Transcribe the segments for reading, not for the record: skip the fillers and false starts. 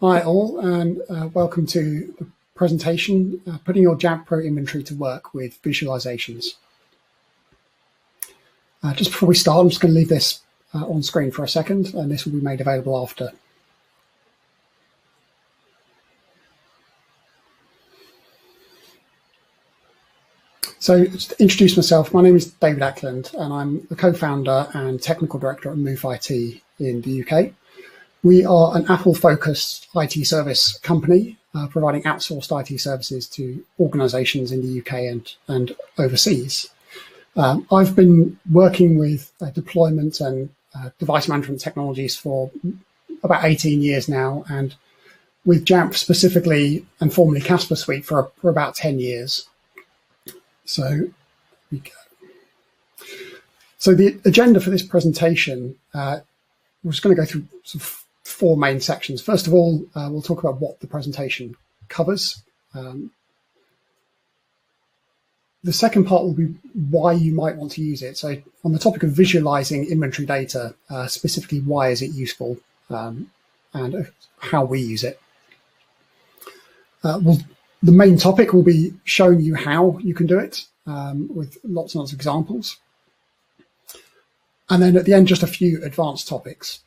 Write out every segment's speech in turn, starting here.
Hi all, and welcome to the presentation, Putting Your Jamf Pro Inventory to Work with Visualizations. Just before we start, I'm just going to leave this on screen for a second, and this will be made available after. So just to introduce myself, my name is David Ackland, and I'm the co-founder and technical director at Move IT in the UK. We are an Apple-focused IT service company providing outsourced IT services to organizations in the UK and overseas. I've been working with deployment and device management technologies for about 18 years now, and with Jamf specifically, and formerly Casper Suite, for about 10 years. So the agenda for this presentation, we're just going to go through sort of four main sections. First of all, we'll talk about what the presentation covers. The second part will be why you might want to use it. So on the topic of visualizing inventory data, specifically why is it useful, and how we use it. The main topic will be showing you how you can do it with lots and lots of examples. And then at the end, just a few advanced topics.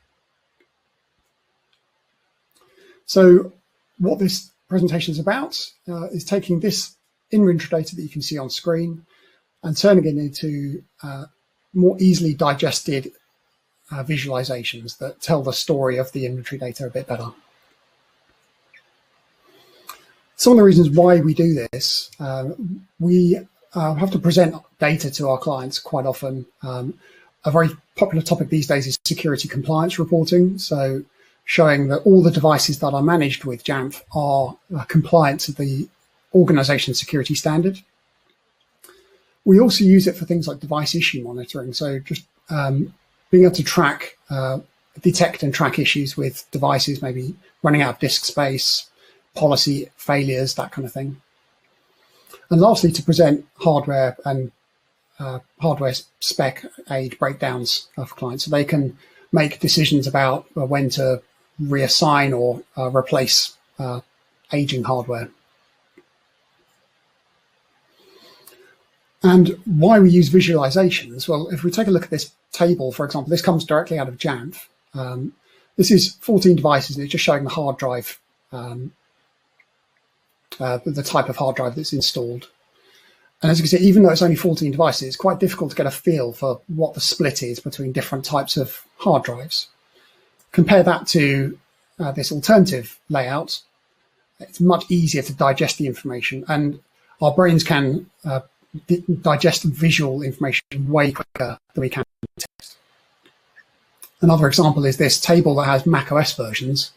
So what this presentation is about is taking this inventory data that you can see on screen and turning it into more easily digested visualizations that tell the story of the inventory data a bit better. Some of the reasons why we do this, we have to present data to our clients quite often. A very popular topic these days is security compliance reporting. So showing that all the devices that are managed with Jamf are compliant to the organization security standard. We also use it for things like device issue monitoring. So just being able to track, detect and track issues with devices, maybe running out of disk space, policy failures, that kind of thing. And lastly, to present hardware and hardware spec aid breakdowns for clients so they can make decisions about when to reassign or replace aging hardware. And why we use visualizations? Well, if we take a look at this table, for example, this comes directly out of Jamf. This is 14 devices, and it's just showing the hard drive, the type of hard drive that's installed. And as you can see, even though it's only 14 devices, it's quite difficult to get a feel for what the split is between different types of hard drives. Compare that to this alternative layout. It's much easier to digest the information, and our brains can digest visual information way quicker than we can text. Another example is this table that has macOS versions.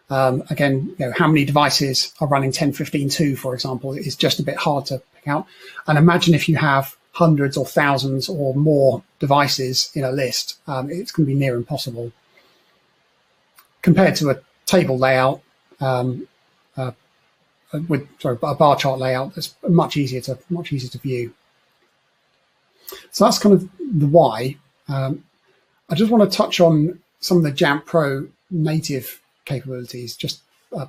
Again, how many devices are running 10.15.2, for example, is just a bit hard to pick out. And imagine if you have hundreds or thousands or more devices in a list, it's going to be near impossible. Compared to a table layout with a bar chart layout, that's much easier to view. So that's kind of the why. I just want to touch on some of the Jamf Pro native capabilities just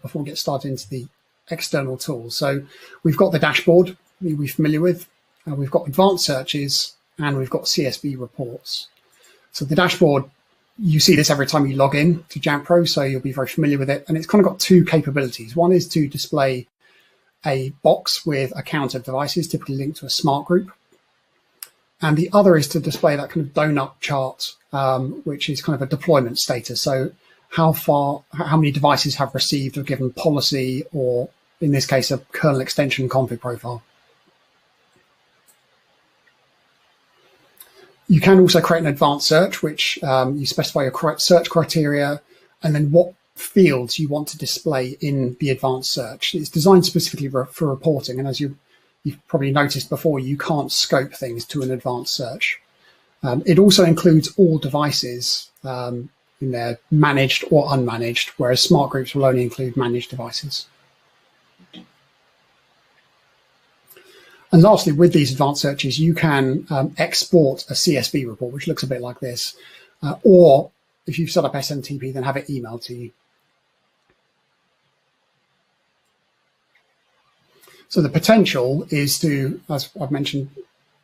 before we get started into the external tools. So we've got the dashboard we're familiar with, we've got advanced searches, and we've got CSV reports. So the dashboard, you see this every time you log in to Jamf Pro, so you'll be very familiar with it. And it's kind of got two capabilities. One is to display a box with a count of devices, typically linked to a smart group. And the other is to display that kind of donut chart, which is kind of a deployment status. So how many devices have received a given policy, or in this case, a kernel extension config profile. You can also create an advanced search, which you specify your search criteria and then what fields you want to display in the advanced search. It's designed specifically for reporting, and as you've probably noticed before, you can't scope things to an advanced search. It also includes all devices in there, managed or unmanaged, whereas smart groups will only include managed devices. And lastly, with these advanced searches, you can export a CSV report, which looks a bit like this, or if you've set up SMTP, then have it emailed to you. So the potential is to, as I've mentioned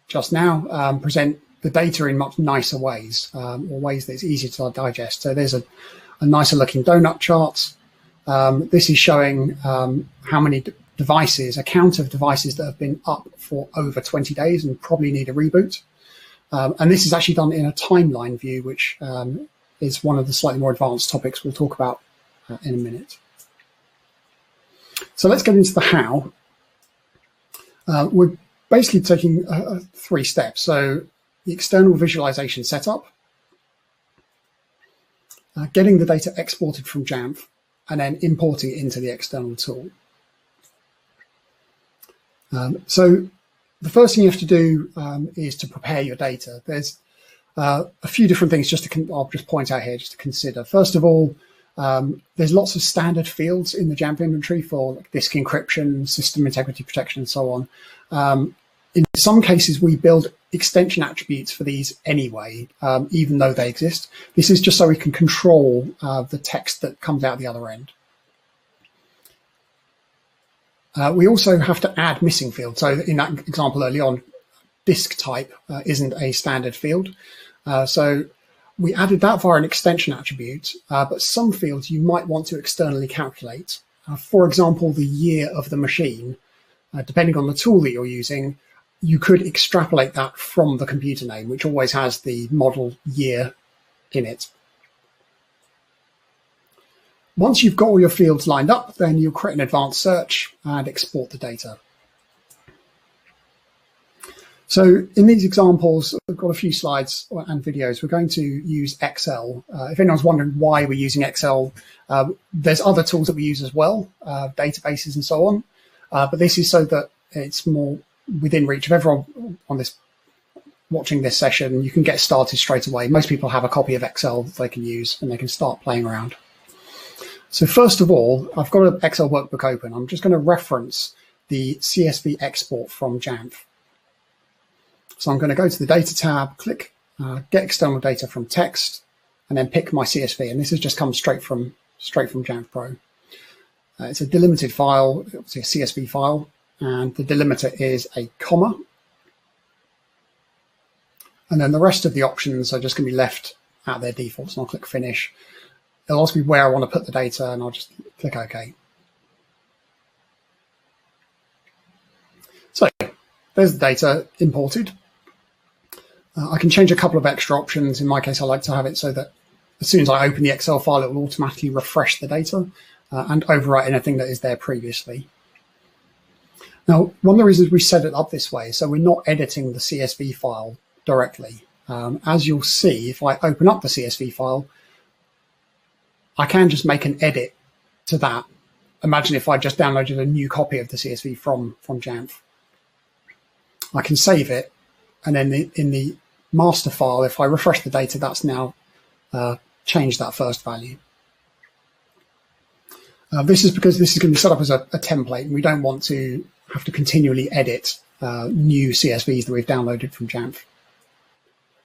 just now, present the data in much nicer ways, or ways that it's easier to digest. So there's a nicer looking donut chart. This is showing how many devices, a count of devices that have been up for over 20 days and probably need a reboot. And this is actually done in a timeline view, which is one of the slightly more advanced topics we'll talk about in a minute. So let's get into the how. We're basically taking 3 steps. So the external visualization setup, getting the data exported from Jamf, and then importing it into the external tool. So the first thing you have to do is to prepare your data. There's a few different things I'll just point out here just to consider. First of all, there's lots of standard fields in the Jamf inventory for like disk encryption, system integrity protection, and so on. In some cases, we build extension attributes for these anyway, even though they exist. This is just so we can control the text that comes out the other end. We also have to add missing fields. So in that example early on, disk type isn't a standard field. So we added that via an extension attribute, but some fields you might want to externally calculate. For example, the year of the machine, depending on the tool that you're using, you could extrapolate that from the computer name, which always has the model year in it. Once you've got all your fields lined up, then you'll create an advanced search and export the data. So in these examples, I've got a few slides and videos. We're going to use Excel. If anyone's wondering why we're using Excel, there's other tools that we use as well, databases and so on. But this is so that it's more within reach of everyone on this watching this session. You can get started straight away. Most people have a copy of Excel that they can use and they can start playing around. So first of all, I've got an Excel workbook open. I'm just going to reference the CSV export from Jamf. So I'm going to go to the Data tab, click Get External Data from Text, and then pick my CSV. And this has just come straight from Jamf Pro. It's a delimited file, it's a CSV file, and the delimiter is a comma. And then the rest of the options are just going to be left at their defaults. And I'll click Finish. It'll ask me where I want to put the data, and I'll just click OK. So there's the data imported. I can change a couple of extra options. In my case, I like to have it so that as soon as I open the Excel file, it will automatically refresh the data and overwrite anything that is there previously. Now, one of the reasons we set it up this way is so we're not editing the CSV file directly. As you'll see, if I open up the CSV file, I can just make an edit to that. Imagine if I just downloaded a new copy of the CSV from Jamf. I can save it, and then in the master file, if I refresh the data, that's now changed that first value. This is because this is going to be set up as a template, and we don't want to have to continually edit new CSVs that we've downloaded from Jamf.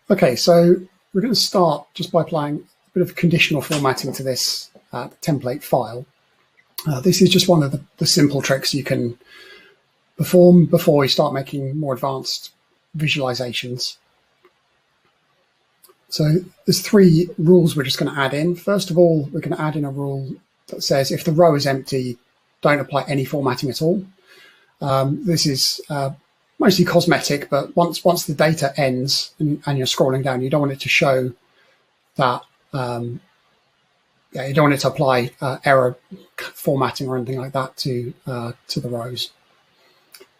Okay, so we're going to start just by applying a bit of conditional formatting to this template file. This is just one of the simple tricks you can perform before we start making more advanced visualizations. So there's 3 rules we're just going to add in. First of all, we're going to add in a rule that says if the row is empty, don't apply any formatting at all. This is mostly cosmetic, but once the data ends and you're scrolling down, you don't want it to show that, you don't want it to apply error formatting or anything like that to the rows.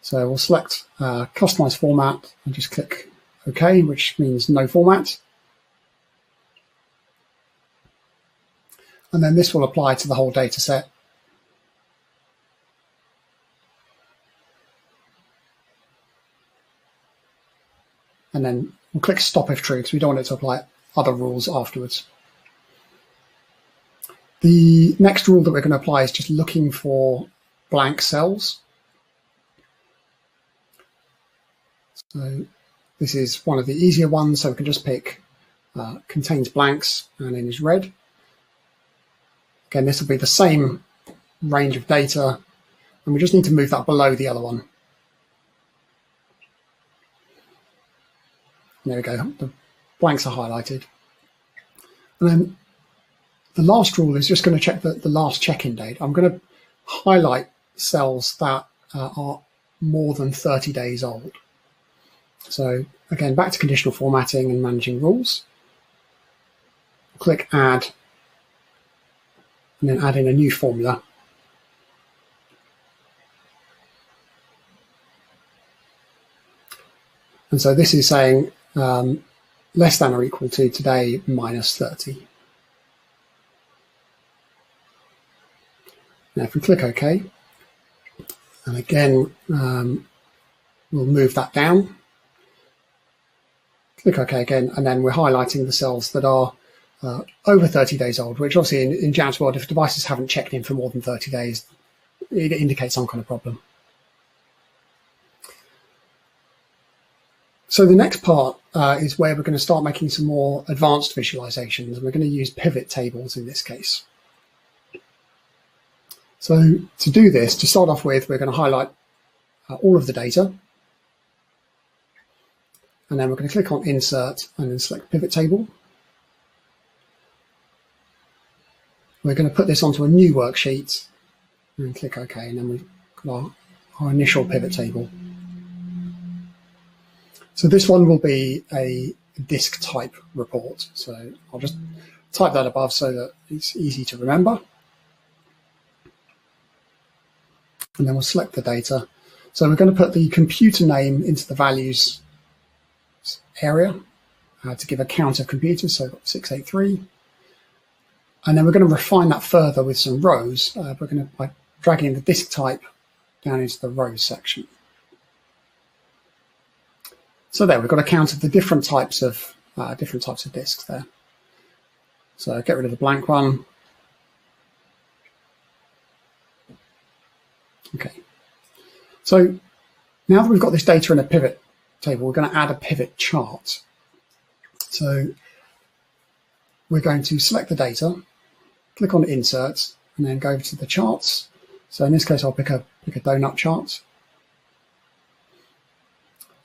So we'll select Customize Format and just click OK, which means no format. And then this will apply to the whole data set. And then we'll click Stop if true, because we don't want it to apply other rules afterwards. The next rule that we're going to apply is just looking for blank cells. So this is one of the easier ones, so we can just pick contains blanks and then is red. Again, this will be the same range of data, and And we just need to move that below the other one. There we go, the blanks are highlighted. And then the last rule is just going to check the last check-in date. I'm going to highlight cells that are more than 30 days old. So again, back to conditional formatting and managing rules. Click Add, and then add in a new formula. And so this is saying less than or equal to today minus 30. Now if we click OK, and again we'll move that down, click OK again, and then we're highlighting the cells that are over 30 days old, which obviously in Jamf's world, if devices haven't checked in for more than 30 days, it indicates some kind of problem. So the next part is where we're going to start making some more advanced visualizations, and we're going to use pivot tables in this case. So to do this, to start off with, we're going to highlight all of the data, and then we're going to click on Insert and then select Pivot Table. We're going to put this onto a new worksheet and click OK, and then we've got our initial pivot table. So this one will be a disk type report. So I'll just type that above so that it's easy to remember. And then we'll select the data. So we're going to put the computer name into the values area to give a count of computers, so 683. And then we're going to refine that further with some rows. We're going to by dragging the disk type down into the rows section. So there, we've got a count of the different types of disks there. So get rid of the blank one. Okay. So now that we've got this data in a pivot table, we're going to add a pivot chart. So we're going to select the data, click on Insert, and then go to the charts. So in this case, I'll pick a donut chart.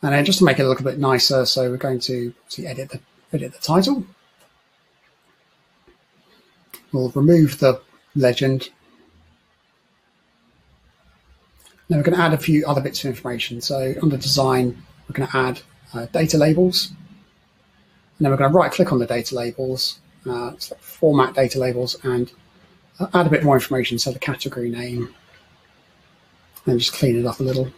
And then just to make it look a bit nicer, so we're going to edit the title. We'll remove the legend. Now we're going to add a few other bits of information. So under Design, we're going to add data labels. And then we're going to right-click on the data labels, select Format Data Labels, and add a bit more information, so the category name, and just clean it up a little.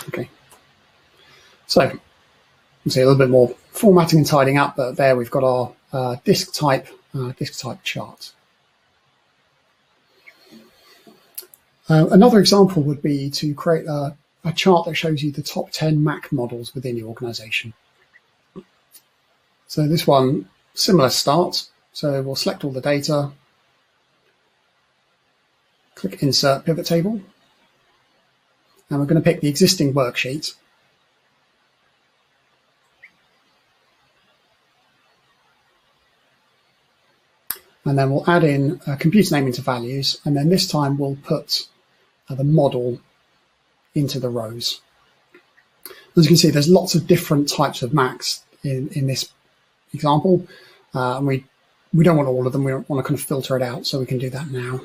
Okay. So you can see a little bit more formatting and tidying up, but there we've got our disk type chart. Another example would be to create a chart that shows you the top 10 Mac models within your organization. So this one, similar start. So we'll select all the data, click Insert Pivot Table, and we're going to pick the existing worksheet. And then we'll add in a computer name into values, and then this time we'll put the model into the rows. As you can see, there's lots of different types of Macs in this example, and we don't want all of them. We don't want to kind of filter it out, so we can do that now.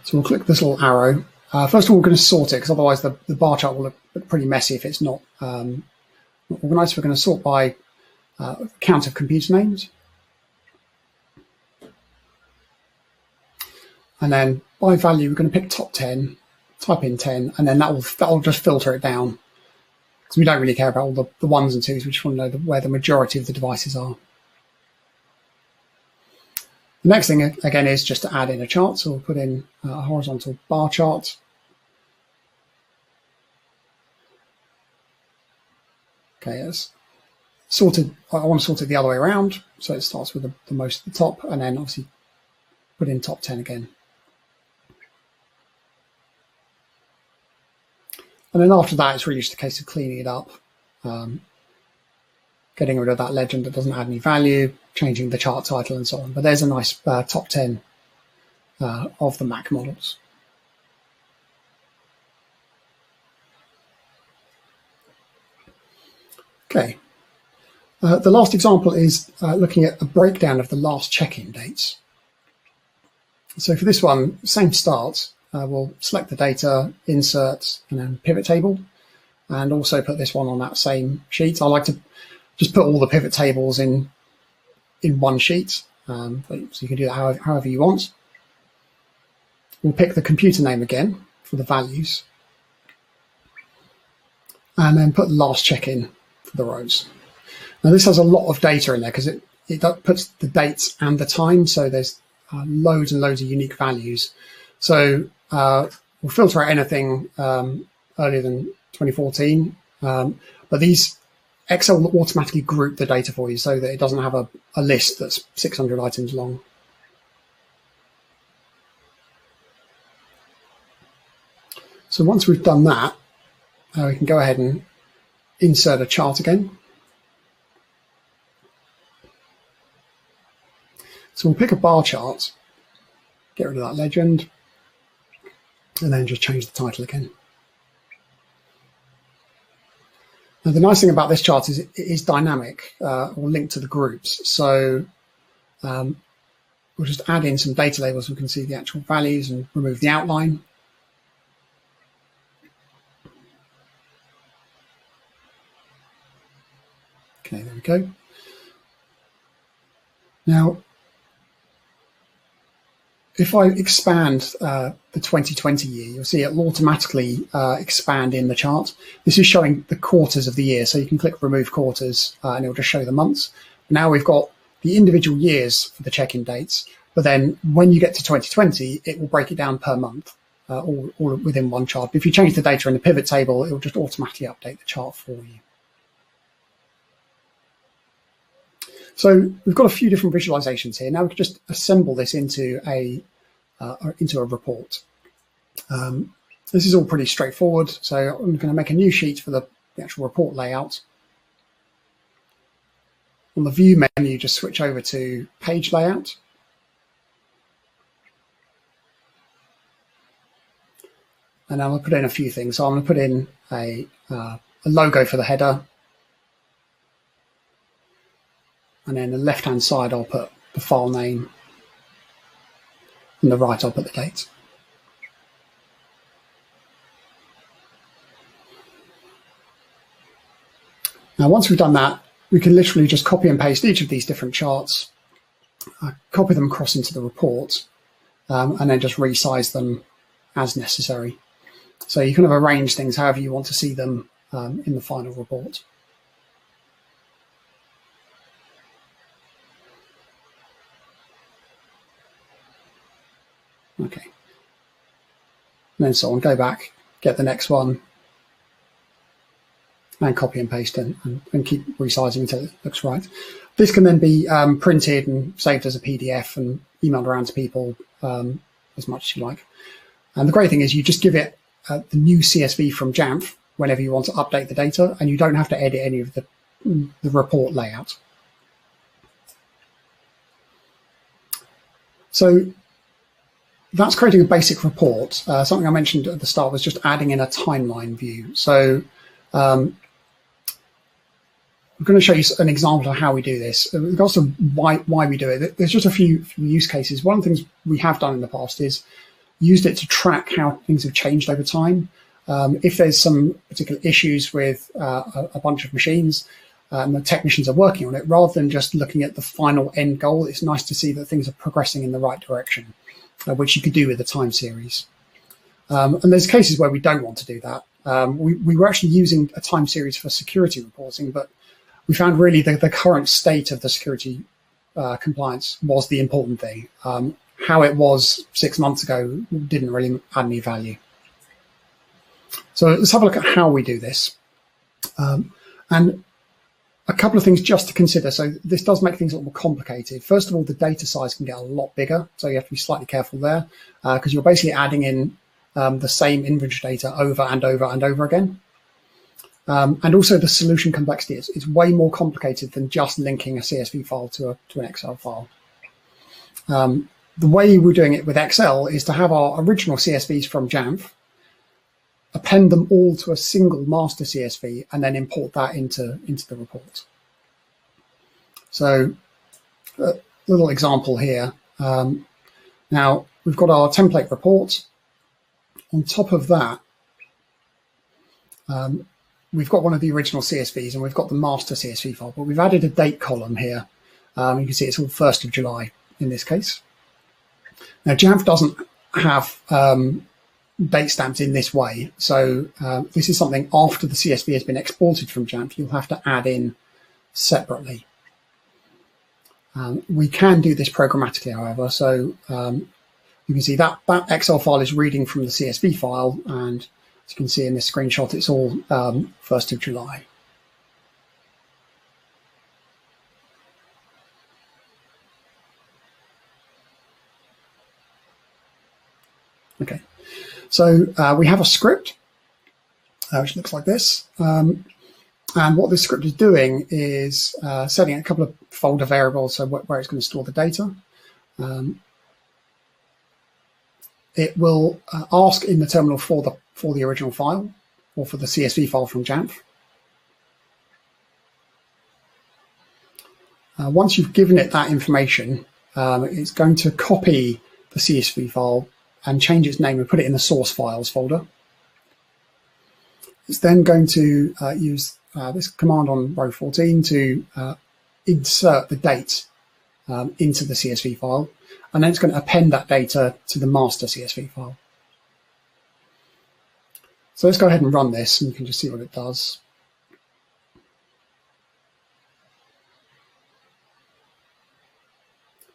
So we'll click this little arrow. First of all, we're going to sort it, because otherwise the bar chart will look pretty messy if it's not organized. We're going to sort by count of computer names. And then by value, we're going to pick top 10, type in 10, and then that will just filter it down, because we don't really care about all the ones and twos. We just want to know where the majority of the devices are. The next thing, again, is just to add in a chart. So we'll put in a horizontal bar chart. Okay, it's sorted. I want to sort it the other way around. So it starts with the most at the top, and then obviously put in top 10 again. And then after that, it's really just a case of cleaning it up, getting rid of that legend that doesn't add any value, changing the chart title and so on. But there's a nice top 10 of the Mac models. Okay. The last example is looking at a breakdown of the last check-in dates. So for this one, same start. We'll select the data, insert, and then pivot table, and also put this one on that same sheet. I like to just put all the pivot tables in one sheet, so you can do that however you want. We'll pick the computer name again for the values, and then put the last check-in for the rows. Now this has a lot of data in there because it puts the dates and the time, so there's loads and loads of unique values. So we'll filter out anything earlier than 2014, but these Excel will automatically group the data for you so that it doesn't have a list that's 600 items long. So once we've done that, we can go ahead and insert a chart again. So we'll pick a bar chart, get rid of that legend, and then just change the title again. Now the nice thing about this chart is it is dynamic or linked to the groups. So we'll just add in some data labels so we can see the actual values and remove the outline. Okay, there we go. Now, if I expand the 2020 year, you'll see it will automatically expand in the chart. This is showing the quarters of the year, so you can click Remove Quarters and it will just show the months. Now we've got the individual years for the check-in dates, but then when you get to 2020, it will break it down per month, all within one chart. But if you change the data in the pivot table, it will just automatically update the chart for you. So we've got a few different visualizations here. Now we can just assemble this into a report. This is all pretty straightforward. So I'm going to make a new sheet for the actual report layout. On the View menu, just switch over to Page Layout. And I'm going to put in a few things. So I'm going to put in a logo for the header. And then the left-hand side, I'll put the file name. And the right, I'll put the date. Now, once we've done that, we can literally just copy and paste each of these different charts, copy them across into the report, and then just resize them as necessary. So you kind of arrange things however you want to see them in the final report. Okay. And then so on, go back, get the next one, and copy and paste and keep resizing until it looks right. This can then be printed and saved as a PDF and emailed around to people as much as you like. And the great thing is you just give it the new CSV from Jamf whenever you want to update the data, and you don't have to edit any of the report layout. So that's creating a basic report. Something I mentioned at the start was just adding in a timeline view. So I'm going to show you an example of how we do this. In regards to why we do it, there's just a few use cases. One of the things we have done in the past is used it to track how things have changed over time. If there's some particular issues with a bunch of machines and the technicians are working on it, rather than just looking at the final end goal, it's nice to see that things are progressing in the right direction. Which you could do with a time series. And there's cases where we don't want to do that. We were actually using a time series for security reporting, but we found really the current state of the security compliance was the important thing. How it was 6 months ago didn't really add any value. So let's have a look at how we do this. And a couple of things just to consider. So this does make things a little more complicated. First of all, the data size can get a lot bigger, so you have to be slightly careful there because you're basically adding in the same inventory data over and over and over again. And also the solution complexity is way more complicated than just linking a CSV file to an Excel file. The way we're doing it with Excel is to have our original CSVs from Jamf, append them all to a single master CSV, and then import that into the report. So a little example here. Now we've got our template report. On top of that, we've got one of the original CSVs and we've got the master CSV file, but we've added a date column here. You can see it's all 1st of July in this case. Now Jamf doesn't have date stamps in this way. So this is something after the CSV has been exported from Jamf, you'll have to add in separately. We can do this programmatically, however. So you can see that Excel file is reading from the CSV file, and as you can see in this screenshot, it's all 1st of July. Okay, so we have a script which looks like this. And what this script is doing is setting a couple of folder variables, so where it's going to store the data. It will ask in the terminal for the original file, or for the CSV file from Jamf. Once you've given it that information, it's going to copy the CSV file and change its name and put it in the source files folder. It's then going to use this command on row 14 to insert the date into the CSV file, and then it's going to append that data to the master CSV file. So let's go ahead and run this, and you can just see what it does.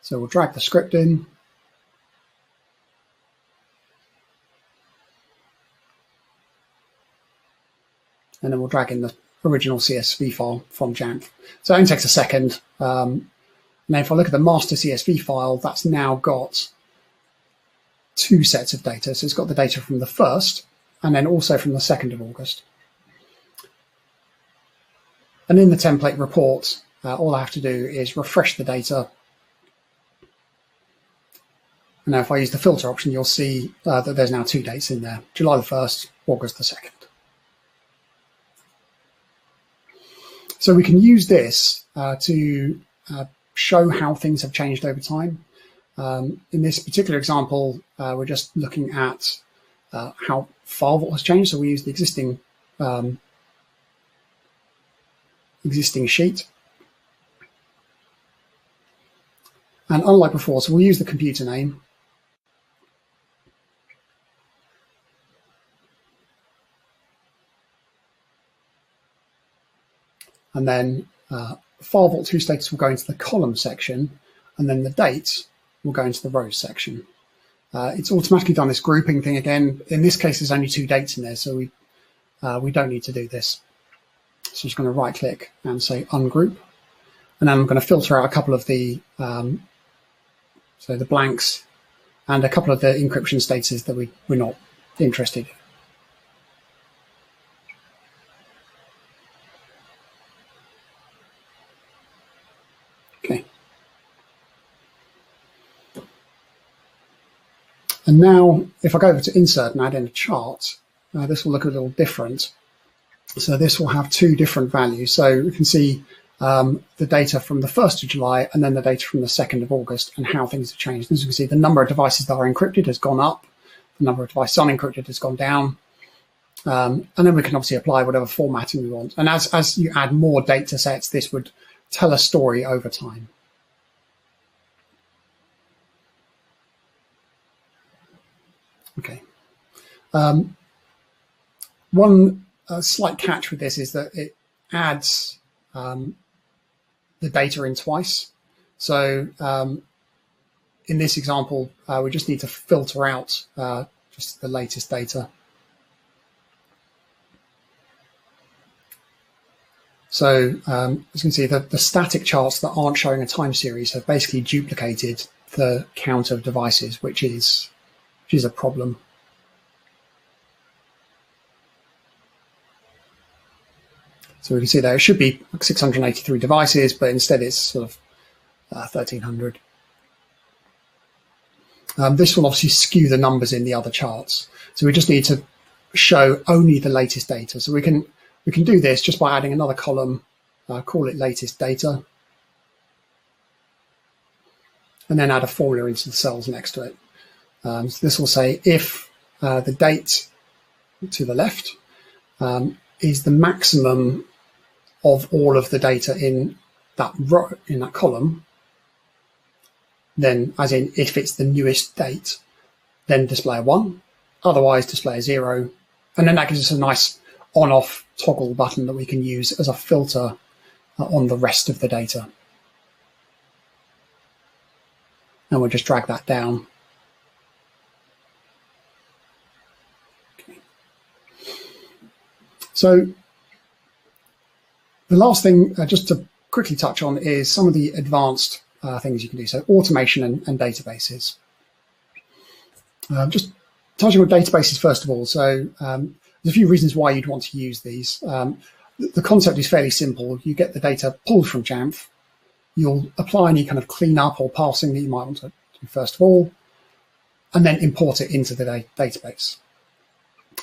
So we'll drag the script in. And then we'll drag in the original CSV file from Jamf. So it only takes a second. Now if I look at the master CSV file, that's now got 2 sets of data. So it's got the data from the 1st and then also from the 2nd of August. And in the template report, all I have to do is refresh the data. And now if I use the filter option, you'll see that there's now 2 dates in there, July the 1st, August the 2nd. So we can use this to show how things have changed over time. In this particular example, we're just looking at how file vault has changed. So we use the existing sheet. And unlike before, so we'll use the computer name. And then file vault 2 status will go into the column section, and then the date will go into the rows section. It's automatically done this grouping thing again. In this case, there's only 2 dates in there, so we don't need to do this. So I'm just going to right click and say ungroup. And then I'm going to filter out a couple of the, so the blanks and a couple of the encryption statuses that we're not interested in. Okay. And now if I go over to insert and add in a chart, this will look a little different. So this will have 2 different values. So we can see the data from the 1st of July and then the data from the 2nd of August and how things have changed. As you can see, the number of devices that are encrypted has gone up. The number of devices unencrypted has gone down. And then we can obviously apply whatever formatting we want. And as you add more data sets, this would tell a story over time. Okay. One slight catch with this is that it adds the data in twice. So in this example, we just need to filter out just the latest data. So as you can see, the static charts that aren't showing a time series have basically duplicated the count of devices, which is a problem. So we can see there it should be 683 devices, but instead it's sort of 1,300. This will obviously skew the numbers in the other charts. So we just need to show only the latest data. So we can do this just by adding another column, call it latest data, and then add a formula into the cells next to it. So this will say if the date to the left is the maximum of all of the data in that row, in that column, then as in if it's the newest date, then display a 1, otherwise display a 0. And then that gives us a nice on-off toggle button that we can use as a filter on the rest of the data. And we'll just drag that down. Okay. So the last thing, just to quickly touch on, is some of the advanced things you can do. So automation and databases. Just touching on databases first of all. So there's a few reasons why you'd want to use these. The concept is fairly simple. You get the data pulled from Jamf. You'll apply any kind of cleanup or parsing that you might want to do first of all, and then import it into the database.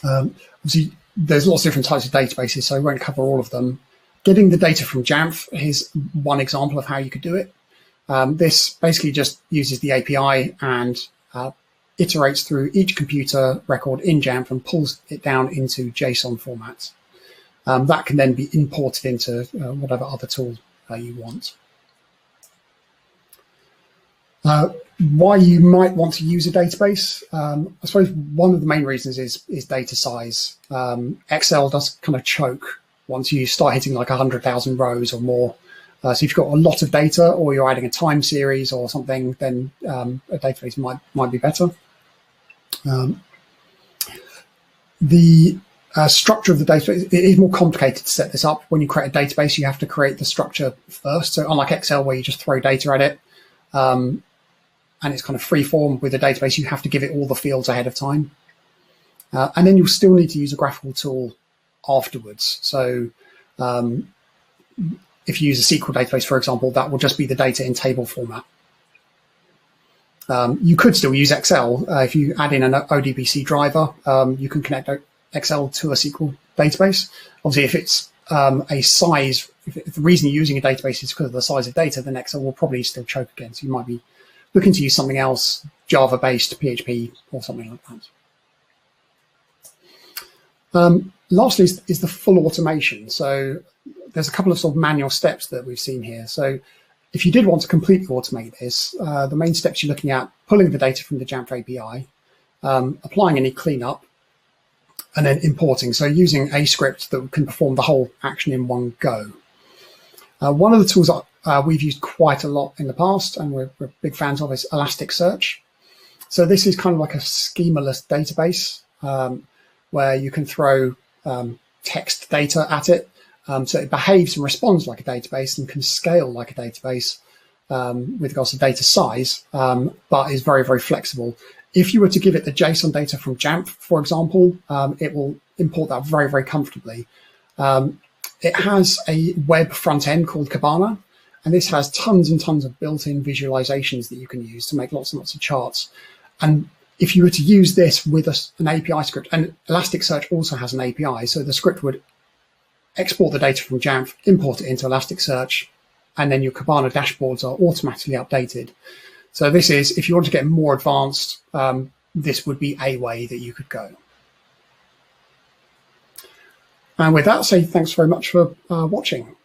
Obviously, there's lots of different types of databases, so I won't cover all of them. Getting the data from Jamf is one example of how you could do it. This basically just uses the API and iterates through each computer record in Jamf and pulls it down into JSON formats. That can then be imported into whatever other tool you want. Why you might want to use a database, I suppose one of the main reasons is data size. Excel does kind of choke once you start hitting like 100,000 rows or more. So if you've got a lot of data or you're adding a time series or something, then a database might be better. The structure of the database, it is more complicated to set this up. When you create a database, you have to create the structure first. So unlike Excel, where you just throw data at it, and it's kind of free form, with a database, you have to give it all the fields ahead of time. And then you'll still need to use a graphical tool afterwards. So if you use a SQL database, for example, that will just be the data in table format. You could still use Excel. If you add in an ODBC driver, you can connect Excel to a SQL database. Obviously, if it's a size, if the reason you're using a database is because of the size of data, then Excel will probably still choke again. So you might be looking to use something else, Java-based, PHP, or something like that. Lastly is the full automation. So there's a couple of sort of manual steps that we've seen here. So if you did want to completely automate this, the main steps you're looking at: pulling the data from the Jamf API, applying any cleanup, and then importing. So using a script that can perform the whole action in one go. One of the tools that we've used quite a lot in the past, and we're big fans of, is Elasticsearch. So this is kind of like a schemaless database where you can throw text data at it. So it behaves and responds like a database and can scale like a database with regards to data size, but is very, very flexible. If you were to give it the JSON data from Jamf, for example, it will import that very, very comfortably. It has a web front end called Kibana, and this has tons and tons of built-in visualizations that you can use to make lots and lots of charts. And if you were to use this with an API script, and Elasticsearch also has an API, so the script would export the data from Jamf, import it into Elasticsearch, and then your Kibana dashboards are automatically updated. So this is, if you want to get more advanced, this would be a way that you could go. And with that, say thanks very much for watching.